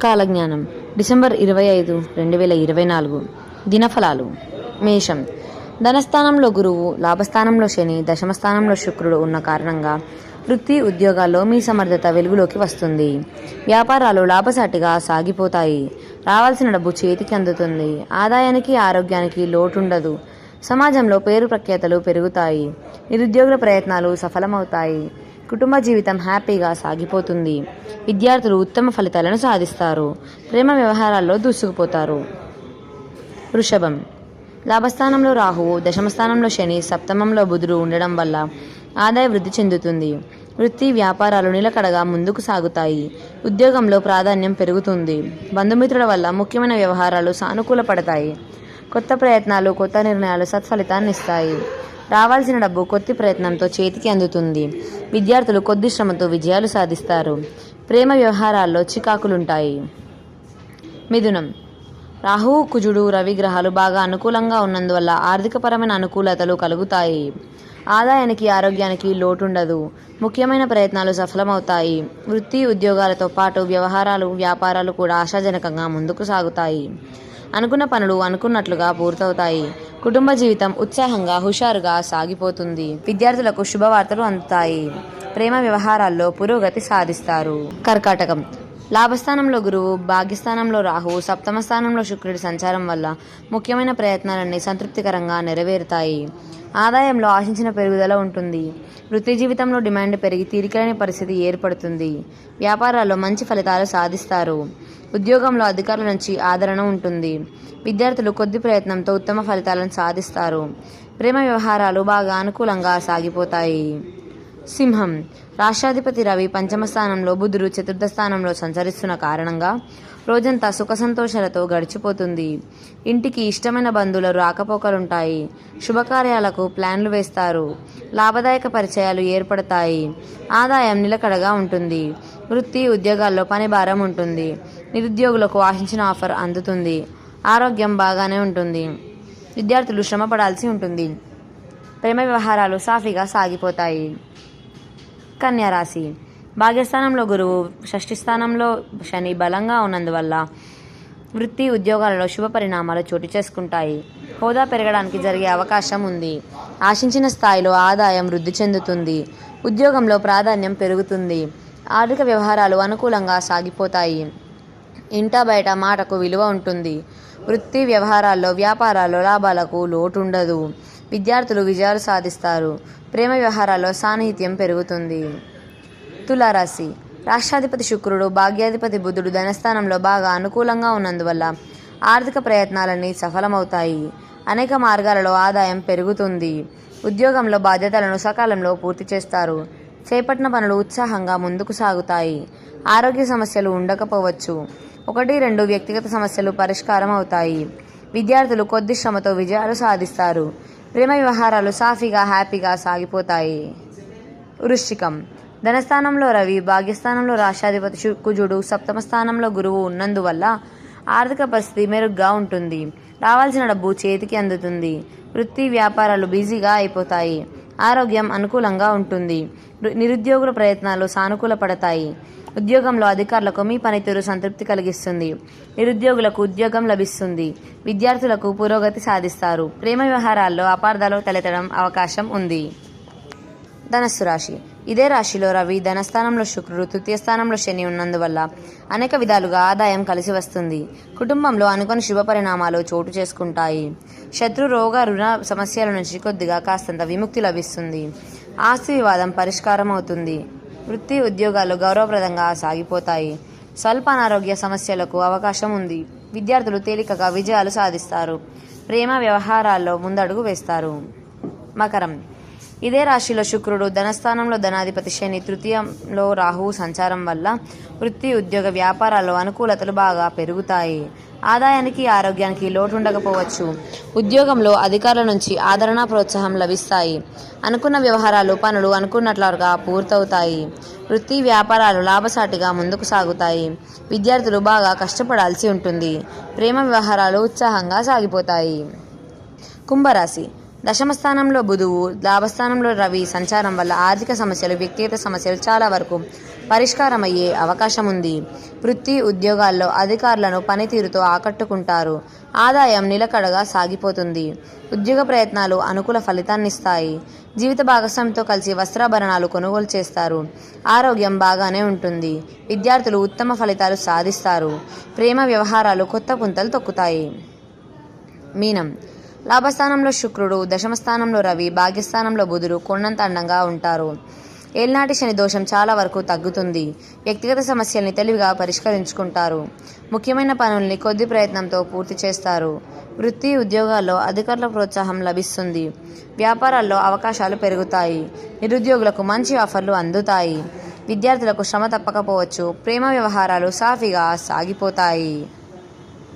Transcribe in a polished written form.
కాలజ్ఞానం డిసెంబర్ 25, 2024. దినఫలాలు. మేషం. ధనస్థానంలో గురువు, లాభస్థానంలో శని, దశమస్థానంలో శుక్రుడు ఉన్న కారణంగా వృత్తి ఉద్యోగాల్లో మీ సమర్థత వెలుగులోకి వస్తుంది. వ్యాపారాలు లాభసాటిగా సాగిపోతాయి. రావాల్సిన డబ్బు చేతికి అందుతుంది. ఆదాయానికి ఆరోగ్యానికి లోటుండదు. సమాజంలో పేరు ప్రఖ్యాతలు పెరుగుతాయి. నిరుద్యోగుల ప్రయత్నాలు సఫలమవుతాయి. కుటుంబ జీవితం హ్యాపీగా సాగిపోతుంది. విద్యార్థులు ఉత్తమ ఫలితాలను సాధిస్తారు. ప్రేమ వ్యవహారాల్లో దూసుకుపోతారు. వృషభం. లాభస్థానంలో రాహువు, దశమస్థానంలో శని, సప్తమంలో బుధుడు ఉండడం వల్ల ఆదాయ వృద్ధి చెందుతుంది. వృత్తి వ్యాపారాలు నిలకడగా ముందుకు సాగుతాయి. ఉద్యోగంలో ప్రాధాన్యం పెరుగుతుంది. బంధుమిత్రుల వల్ల ముఖ్యమైన వ్యవహారాలు సానుకూలపడతాయి. కొత్త ప్రయత్నాలు, కొత్త నిర్ణయాలు సత్ఫలితాన్ని ఇస్తాయి. రావాల్సిన డబ్బు కొద్ది ప్రయత్నంతో చేతికి అందుతుంది. విద్యార్థులు కొద్ది శ్రమతో విజయాలు సాధిస్తారు. ప్రేమ వ్యవహారాల్లో చికాకులుంటాయి. మిథునం. రాహువు, కుజుడు, రవి గ్రహాలు బాగా అనుకూలంగా ఉన్నందువల్ల ఆర్థికపరమైన అనుకూలతలు కలుగుతాయి. ఆదాయానికి ఆరోగ్యానికి లోటుండదు. ముఖ్యమైన ప్రయత్నాలు సఫలమవుతాయి. వృత్తి ఉద్యోగాలతో పాటు వ్యవహారాలు, వ్యాపారాలు కూడా ఆశాజనకంగా ముందుకు సాగుతాయి. అనుకున్న పనులు అనుకున్నట్లుగా పూర్తవుతాయి. కుటుంబ జీవితం ఉత్సాహంగా, హుషారుగా సాగిపోతుంది. విద్యార్థులకు శుభవార్తలు అందుతాయి. ప్రేమ వ్యవహారాల్లో పురోగతి సాధిస్తారు. కర్కాటకం. లాభస్థానంలో గురువు, భాగ్యస్థానంలో రాహు, సప్తమ స్థానంలో శుక్రుడి సంచారం వల్ల ముఖ్యమైన ప్రయత్నాలన్నీ సంతృప్తికరంగా నెరవేరుతాయి. ఆదాయంలో ఆశించిన పెరుగుదల ఉంటుంది. వృత్తి జీవితంలో డిమాండ్ పెరిగి తీరికలేని పరిస్థితి ఏర్పడుతుంది. వ్యాపారాల్లో మంచి ఫలితాలు సాధిస్తారు. ఉద్యోగంలో అధికారుల నుంచి ఆదరణ ఉంటుంది. విద్యార్థులు కొద్ది ప్రయత్నంతో ఉత్తమ ఫలితాలను సాధిస్తారు. ప్రేమ వ్యవహారాలు బాగా అనుకూలంగా సాగిపోతాయి. సింహం. రాష్ట్రాధిపతి రవి పంచమ స్థానంలో, బుధుడు చతుర్థ స్థానంలో సంచరిస్తున్న కారణంగా రోజంతా సుఖ సంతోషాలతో గడిచిపోతుంది. ఇంటికి ఇష్టమైన బంధువుల రాకపోకలుంటాయి. శుభకార్యాలకు ప్లాన్లు వేస్తారు. లాభదాయక పరిచయాలు ఏర్పడతాయి. ఆదాయం నిలకడగా ఉంటుంది. వృత్తి ఉద్యోగాల్లో పని భారం ఉంటుంది. నిరుద్యోగులకు ఆశించిన ఆఫర్ అందుతుంది. ఆరోగ్యం బాగానే ఉంటుంది. విద్యార్థులు శ్రమ పడాల్సి ఉంటుంది. ప్రేమ వ్యవహారాలు సాఫీగా సాగిపోతాయి. కన్యా రాశి. భాగ్యస్థానంలో గురువు, షష్ఠి స్థానంలో శని బలంగా ఉన్నందువల్ల వృత్తి ఉద్యోగాలలో శుభ పరిణామాలు చోటు చేసుకుంటాయి. హోదా పెరగడానికి జరిగే అవకాశం ఉంది. ఆశించిన స్థాయిలో ఆదాయం వృద్ధి చెందుతుంది. ఉద్యోగంలో ప్రాధాన్యం పెరుగుతుంది. ఆర్థిక వ్యవహారాలు అనుకూలంగా సాగిపోతాయి. ఇంటా బయట మాటకు విలువ ఉంటుంది. వృత్తి వ్యవహారాల్లో, వ్యాపారాల్లో లాభాలకు లోటుండదు. విద్యార్థులు విజయాలు సాధిస్తారు. ప్రేమ వ్యవహారాల్లో సాన్నిహిత్యం పెరుగుతుంది. తులారాశి. రాష్ట్రాధిపతి శుక్రుడు, భాగ్యాధిపతి బుధుడు ధనస్థానంలో బాగా అనుకూలంగా ఉన్నందువల్ల ఆర్థిక ప్రయత్నాలన్నీ సఫలమవుతాయి. అనేక మార్గాలలో ఆదాయం పెరుగుతుంది. ఉద్యోగంలో బాధ్యతలను సకాలంలో పూర్తి చేస్తారు. చేపట్టిన పనులు ఉత్సాహంగా ముందుకు సాగుతాయి. ఆరోగ్య సమస్యలు ఉండకపోవచ్చు. 1-2 వ్యక్తిగత సమస్యలు పరిష్కారం అవుతాయి. విద్యార్థులు కొద్ది శ్రమతో విజయాలు సాధిస్తారు. ప్రేమ వ్యవహారాలు సాఫీగా, హ్యాపీగా సాగిపోతాయి. వృశ్చికం. ధనస్థానంలో రవి, భాగ్యస్థానంలో రాష్ట్రాధిపతి కుజుడు, సప్తమ స్థానంలో గురువు ఉన్నందువల్ల ఆర్థిక పరిస్థితి మెరుగ్గా ఉంటుంది. రావాల్సిన డబ్బు చేతికి అందుతుంది. వృత్తి వ్యాపారాలు బిజీగా అయిపోతాయి. ఆరోగ్యం అనుకూలంగా ఉంటుంది. నిరుద్యోగుల ప్రయత్నాలు సానుకూలపడతాయి. ఉద్యోగంలో అధికారులకు మీ పనితీరు సంతృప్తి కలిగిస్తుంది. నిరుద్యోగులకు ఉద్యోగం లభిస్తుంది. విద్యార్థులకు పురోగతి సాధిస్తారు. ప్రేమ వ్యవహారాల్లో అపార్థాలు తలెత్తడం అవకాశం ఉంది. ధనస్సు రాశి. ఇదే రాశిలో రవి, ధనస్థానంలో శుక్రుడు, తృతీయ స్థానంలో శని ఉన్నందువల్ల అనేక విధాలుగా ఆదాయం కలిసి వస్తుంది. కుటుంబంలో అనుకోని శుభ పరిణామాలు చోటు చేసుకుంటాయి. శత్రు, రోగ, రుణ సమస్యల నుంచి కొద్దిగా కాస్తంత విముక్తి లభిస్తుంది. ఆస్తి వివాదం పరిష్కారం అవుతుంది. వృత్తి ఉద్యోగాలు గౌరవప్రదంగా సాగిపోతాయి. స్వల్ప అనారోగ్య సమస్యలకు అవకాశం ఉంది. విద్యార్థులు తేలికగా విజయాలు సాధిస్తారు. ప్రేమ వ్యవహారాల్లో ముందడుగు వేస్తారు. మకరం. ఇదే రాశిలో శుక్రుడు, ధనస్థానంలో ధనాధిపతి శని, తృతీయంలో రాహువు సంచారం వల్ల వృత్తి ఉద్యోగ వ్యాపారాల్లో అనుకూలతలు బాగా పెరుగుతాయి. ఆదాయానికి ఆరోగ్యానికి లోటుండకపోవచ్చు. ఉద్యోగంలో అధికారుల నుంచి ఆదరణ, ప్రోత్సాహం లభిస్తాయి. అనుకున్న వ్యవహారాలు, పనులు అనుకున్నట్లుగా పూర్తవుతాయి. వృత్తి వ్యాపారాలు లాభసాటిగా ముందుకు సాగుతాయి. విద్యార్థులు బాగా కష్టపడాల్సి ఉంటుంది. ప్రేమ వ్యవహారాలు ఉత్సాహంగా సాగిపోతాయి. కుంభరాశి. దశమ స్థానంలో బుధువు, లాభస్థానంలో రవి సంచారం వల్ల ఆర్థిక సమస్యలు, వ్యక్తిగత సమస్యలు చాలా వరకు పరిష్కారమయ్యే అవకాశం ఉంది. వృత్తి ఉద్యోగాల్లో అధికారులను పనితీరుతో ఆకట్టుకుంటారు. ఆదాయం నిలకడగా సాగిపోతుంది. ఉద్యోగ ప్రయత్నాలు అనుకూల ఫలితాన్నిస్తాయి. జీవిత భాగస్వామితో కలిసి వస్త్రాభరణాలు కొనుగోలు చేస్తారు. ఆరోగ్యం బాగానే ఉంటుంది. విద్యార్థులు ఉత్తమ ఫలితాలు సాధిస్తారు. ప్రేమ వ్యవహారాలు కొత్త పుంతలు తొక్కుతాయి. మీనం, లాభస్థానంలో శుక్రుడు, దశమ స్థానంలో రవి, భాగ్యస్థానంలో బుధుడు కొండంత అండంగా ఉంటారు. ఏళ్నాటి శని దోషం చాలా వరకు తగ్గుతుంది. వ్యక్తిగత సమస్యల్ని తెలివిగా పరిష్కరించుకుంటారు. ముఖ్యమైన పనుల్ని కొద్ది ప్రయత్నంతో పూర్తి చేస్తారు. వృత్తి ఉద్యోగాల్లో అధికారుల ప్రోత్సాహం లభిస్తుంది. వ్యాపారాల్లో అవకాశాలు పెరుగుతాయి. నిరుద్యోగులకు మంచి ఆఫర్లు అందుతాయి. విద్యార్థులకు శ్రమ తప్పకపోవచ్చు. ప్రేమ వ్యవహారాలు సాఫీగా సాగిపోతాయి.